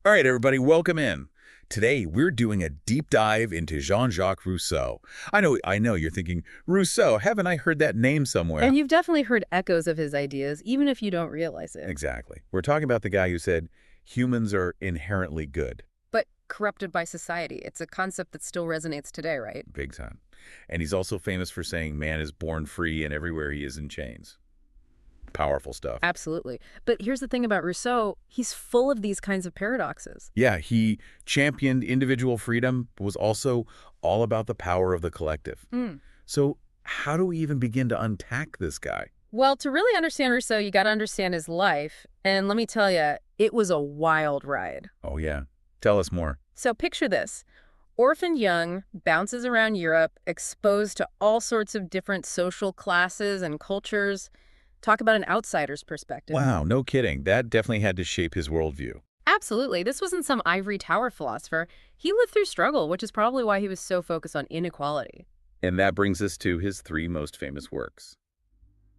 All right, everybody, welcome in. Today, we're doing a deep dive into Jean-Jacques Rousseau. I know, you're thinking, Rousseau, haven't I heard that name somewhere? And you've definitely heard echoes of his ideas, even if you don't realize it. Exactly. We're talking about the guy who said, humans are inherently good. But corrupted by society. It's a concept that still resonates today, right? Big time. And he's also famous for saying man is born free and everywhere he is in chains. Powerful stuff. Absolutely. But here's the thing about Rousseau. He's full of these kinds of paradoxes. Yeah, he championed individual freedom, but was also all about the power of the collective. So how do we even begin to unpack this guy? Well, to really understand Rousseau, you got to understand his life. And let me tell you, it was a wild ride. Oh, yeah. Tell us more. So picture this. Orphaned young, bounces around Europe, exposed to all sorts of different social classes and cultures. Talk about an outsider's perspective. Wow, no kidding. That definitely had to shape his worldview. Absolutely. This wasn't some ivory tower philosopher. He lived through struggle, which is probably why he was so focused on inequality. And that brings us to his three most famous works.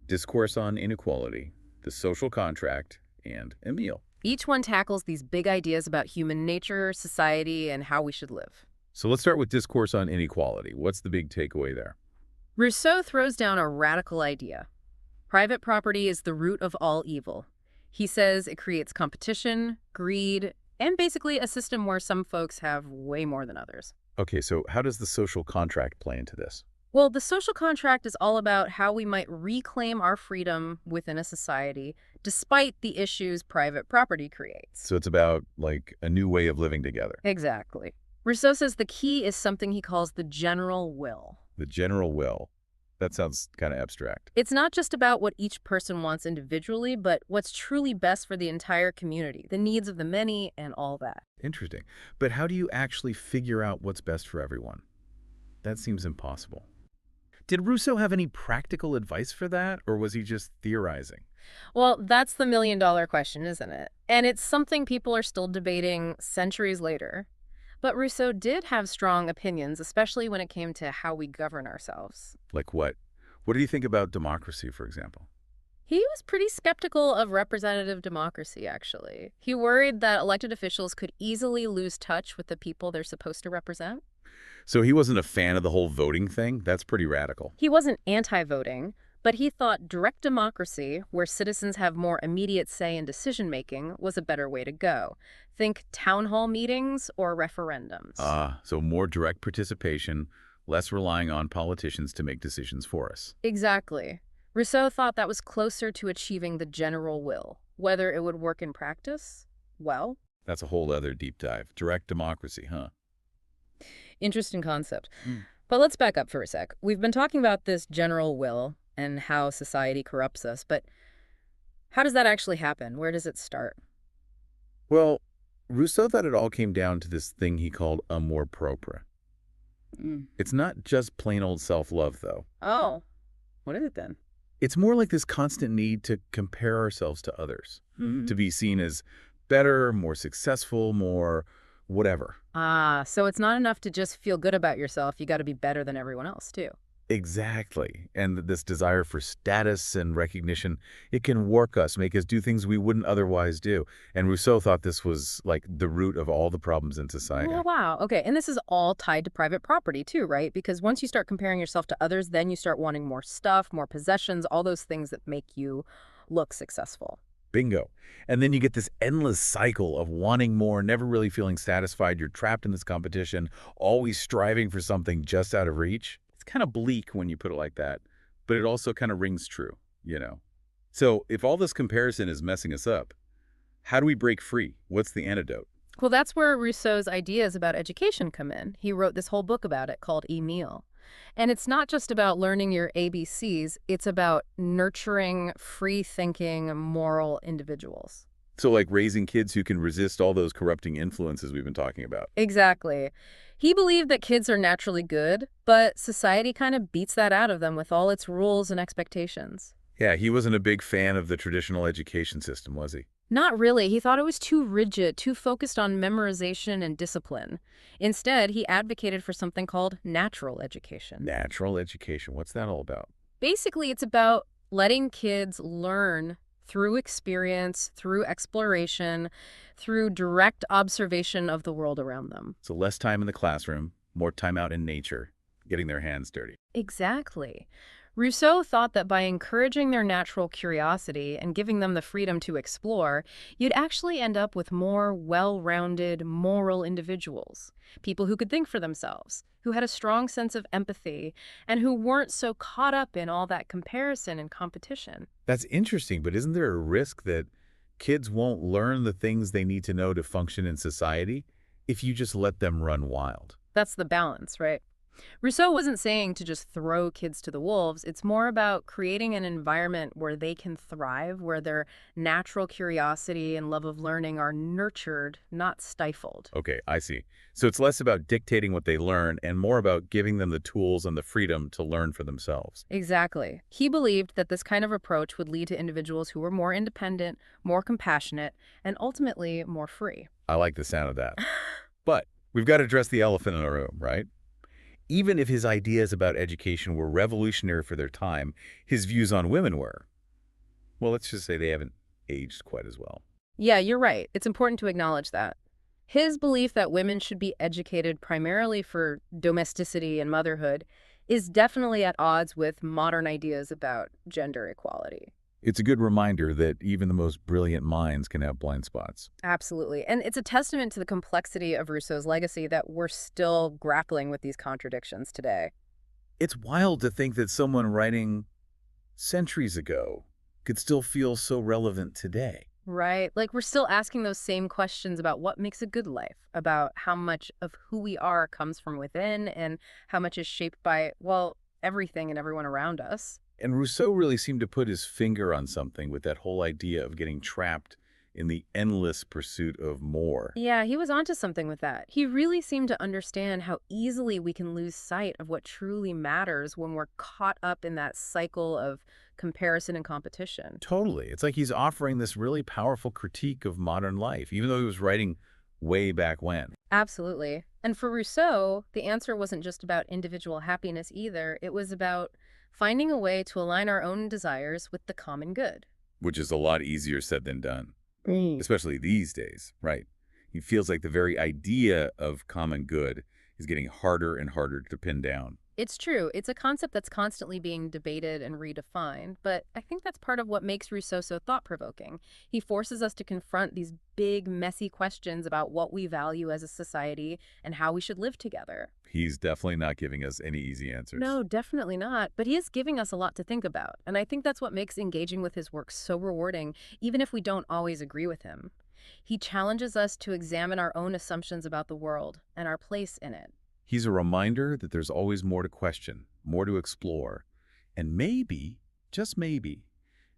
Discourse on Inequality, The Social Contract, and Emile. Each one tackles these big ideas about human nature, society, and how we should live. So let's start with Discourse on Inequality. What's the big takeaway there? Rousseau throws down a radical idea. Private property is the root of all evil. He says it creates competition, greed, and basically a system where some folks have way more than others. Okay, so how does the social contract play into this? Well, the social contract is all about how we might reclaim our freedom within a society, despite the issues private property creates. So it's about, like, a new way of living together. Exactly. Rousseau says the key is something he calls the general will. The general will. That sounds kind of abstract. It's not just about what each person wants individually, but what's truly best for the entire community, the needs of the many, and all that. Interesting. But how do you actually figure out what's best for everyone? That seems impossible. Did Rousseau have any practical advice for that, or was he just theorizing? Well, that's the million-dollar question, isn't it? And it's something people are still debating centuries later. But Rousseau did have strong opinions, especially when it came to how we govern ourselves. Like what? What do you think about democracy, for example? He was pretty skeptical of representative democracy, actually. He worried that elected officials could easily lose touch with the people they're supposed to represent. So he wasn't a fan of the whole voting thing? That's pretty radical. He wasn't anti-voting, but he thought direct democracy, where citizens have more immediate say in decision-making, was a better way to go. Think town hall meetings or referendums. So more direct participation, less relying on politicians to make decisions for us. Exactly. Rousseau thought that was closer to achieving the general will. Whether it would work in practice? Well, That's a whole other deep dive. Direct democracy, huh? interesting concept. But let's back up for a sec. We've been talking about this general will and how society corrupts us, but how does that actually happen? Where does it start? Well, Rousseau thought it all came down to this thing he called amour propre. It's not just plain old self-love, though. Oh, what is it then? It's more like this constant need to compare ourselves to others, to be seen as better, more successful, more whatever. So it's not enough to just feel good about yourself. You got to be better than everyone else, too. Exactly. And this desire for status and recognition, it can work us, make us do things we wouldn't otherwise do. And Rousseau thought this was like the root of all the problems in society. Oh, wow. Okay. And this is all tied to private property, too, right? Because once you start comparing yourself to others, then you start wanting more stuff, more possessions, all those things that make you look successful. Bingo. And then you get this endless cycle of wanting more, never really feeling satisfied. You're trapped in this competition, always striving for something just out of reach. It's kind of bleak when you put it like that, but it also kind of rings true, you know? So if all this comparison is messing us up, how do we break free? What's the antidote? Well, that's where Rousseau's ideas about education come in. He wrote this whole book about it called Emile. And it's not just about learning your ABCs, it's about nurturing free-thinking, moral individuals. So like raising kids who can resist all those corrupting influences we've been talking about. Exactly. He believed that kids are naturally good, but society kind of beats that out of them with all its rules and expectations. Yeah, he wasn't a big fan of the traditional education system, was he? Not really. He thought it was too rigid, too focused on memorization and discipline. Instead, he advocated for something called natural education. Natural education. What's that all about? Basically, it's about letting kids learn through experience, through exploration, through direct observation of the world around them. So less time in the classroom, more time out in nature, getting their hands dirty. Exactly. Rousseau thought that by encouraging their natural curiosity and giving them the freedom to explore, you'd actually end up with more well-rounded, moral individuals. People who could think for themselves, who had a strong sense of empathy, and who weren't so caught up in all that comparison and competition. That's interesting, but isn't there a risk that kids won't learn the things they need to know to function in society if you just let them run wild? That's the balance, right? Rousseau wasn't saying to just throw kids to the wolves. It's more about creating an environment where they can thrive, where their natural curiosity and love of learning are nurtured, not stifled. Okay, I see. So it's less about dictating what they learn and more about giving them the tools and the freedom to learn for themselves. Exactly. He believed that this kind of approach would lead to individuals who were more independent, more compassionate, and ultimately more free. I like the sound of that. But we've got to address the elephant in the room, right? Even if his ideas about education were revolutionary for their time, his views on women were. Well, let's just say they haven't aged quite as well. Yeah, you're right. It's important to acknowledge that. His belief that women should be educated primarily for domesticity and motherhood is definitely at odds with modern ideas about gender equality. It's a good reminder that even the most brilliant minds can have blind spots. Absolutely. And it's a testament to the complexity of Rousseau's legacy that we're still grappling with these contradictions today. It's wild to think that someone writing centuries ago could still feel so relevant today. Right? Like we're still asking those same questions about what makes a good life, about how much of who we are comes from within and how much is shaped by, well, everything and everyone around us. And Rousseau really seemed to put his finger on something with that whole idea of getting trapped in the endless pursuit of more. Yeah, he was onto something with that. He really seemed to understand how easily we can lose sight of what truly matters when we're caught up in that cycle of comparison and competition. Totally. It's like he's offering this really powerful critique of modern life, even though he was writing way back when, Absolutely. And for Rousseau, the answer wasn't just about individual happiness either. It was about finding a way to align our own desires with the common good. which is a lot easier said than done, Mm. especially these days, right? He feels like the very idea of common good is getting harder and harder to pin down. It's true. It's a concept that's constantly being debated and redefined, but I think that's part of what makes Rousseau so thought-provoking. He forces us to confront these big, messy questions about what we value as a society and how we should live together. He's definitely not giving us any easy answers. No, definitely not. But he is giving us a lot to think about. And I think that's what makes engaging with his work so rewarding, even if we don't always agree with him. He challenges us to examine our own assumptions about the world and our place in it. He's a reminder that there's always more to question, more to explore, and maybe, just maybe,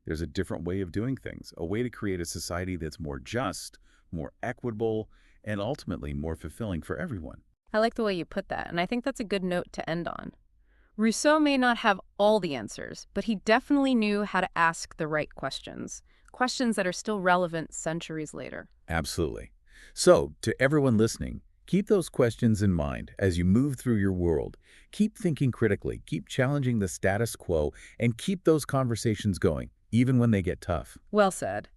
there's a different way of doing things, a way to create a society that's more just, more equitable, and ultimately more fulfilling for everyone. I like the way you put that, and I think that's a good note to end on. Rousseau may not have all the answers, but he definitely knew how to ask the right questions, questions that are still relevant centuries later. Absolutely. So, to everyone listening, keep those questions in mind as you move through your world. Keep thinking critically, keep challenging the status quo, and keep those conversations going, even when they get tough. Well said.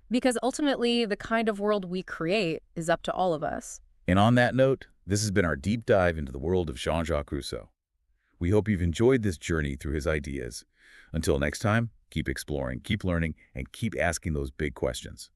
Because ultimately, the kind of world we create is up to all of us. And on that note, this has been our deep dive into the world of Jean-Jacques Rousseau. We hope you've enjoyed this journey through his ideas. Until next time, keep exploring, keep learning, and keep asking those big questions.